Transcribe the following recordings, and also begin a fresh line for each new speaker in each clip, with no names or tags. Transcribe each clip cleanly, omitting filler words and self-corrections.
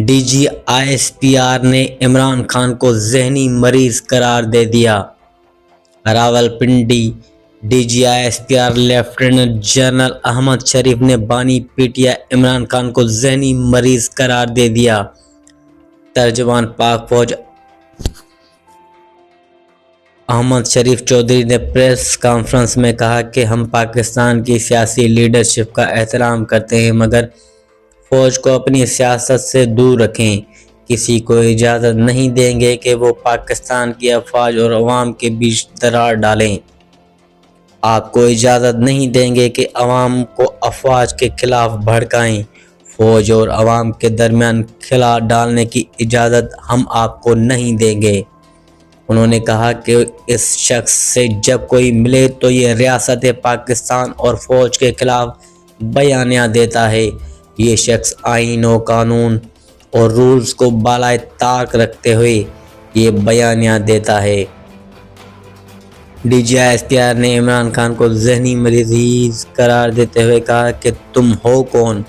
D G I S P R نے عمران خان کو ذہنی مریض قرار دے دیا۔ Rawalpindi D G I S P R lieutenant general Ahmed Sharif نے بانی P T I Imran Khan کو ذہنی مریض قرار دے دیا۔ ترجمان پاک فوج احمد شریف چودھری نے پریس کانفرنس میں کہا کہ ہم پاکستان کی سیاسی لیڈرشپ کا احترام کرتے ہیں مگر فوج کو اپنی سیاست سے دور رکھیں۔ کسی کو اجازت نہیں دیں گے کہ وہ پاکستان کی افواج اور عوام کے بیچ دراڑ ڈالیں۔ آپ کو اجازت نہیں دیں گے کہ عوام کو افواج کے خلاف بھڑکائیں۔ فوج اور عوام کے درمیان خلا ڈالنے کی اجازت ہم آپ کو نہیں دیں گے۔ انہوں نے کہا کہ اس شخص سے جب کوئی ملے تو یہ ریاست پاکستان اور فوج کے خلاف بیانیہ دیتا ہے۔ یہ شخص آئین و قانون اور رولز کو بالائے طاق رکھتے ہوئے یہ بیانیہ دیتا ہے۔ D G I S P R نے عمران خان کو ذہنی مریض قرار دیتے ہوئے کہا کہ تم ہو کون؟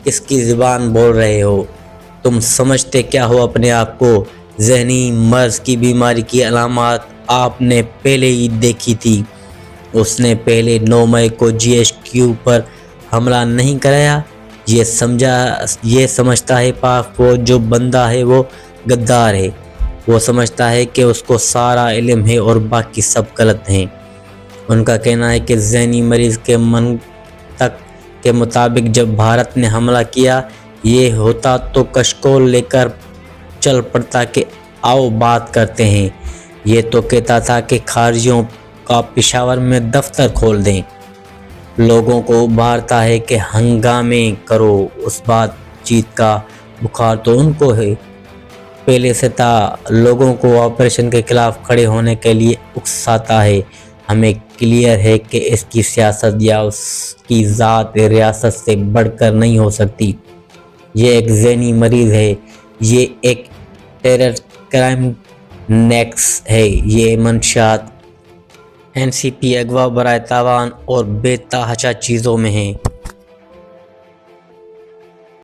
کس کی زبان بول رہے ہو؟ تم سمجھتے کیا ہو اپنے آپ کو؟ ذہنی مرض کی بیماری کی علامات آپ نے پہلے ہی دیکھی تھی۔ اس نے پہلے 9 مئی کو جی ایچ کیو پر حملہ نہیں کرایا۔ یہ سمجھتا ہے پاک فوج جو بندہ ہے وہ غدار ہے۔ وہ سمجھتا ہے کہ اس کو سارا علم ہے اور باقی سب غلط ہیں۔ ان کا کہنا ہے کہ ذہنی مریض کے منطق کے مطابق جب بھارت نے حملہ کیا یہ ہوتا تو کشکول لے کر چل پڑتا کہ آؤ بات کرتے ہیں۔ یہ تو کہتا تھا کہ خارجیوں کا پشاور میں دفتر کھول دیں۔ لوگوں کو ابھارتا ہے کہ ہنگامے کرو۔ اس بات چیت کا بخار تو ان کو ہے پہلے سے تھا۔ لوگوں کو آپریشن کے خلاف کھڑے ہونے کے لیے اکساتا ہے۔ ہمیں کلیئر ہے کہ اس کی سیاست یا اس کی ذات ریاست سے بڑھ کر نہیں ہو سکتی۔ یہ ایک ذہنی مریض ہے۔ یہ ایک ٹیرر کرائم نیکس ہے۔ یہ منشیات این سی پی اغوا برائے تاوان اور بے تحاشا چیزوں میں ہیں۔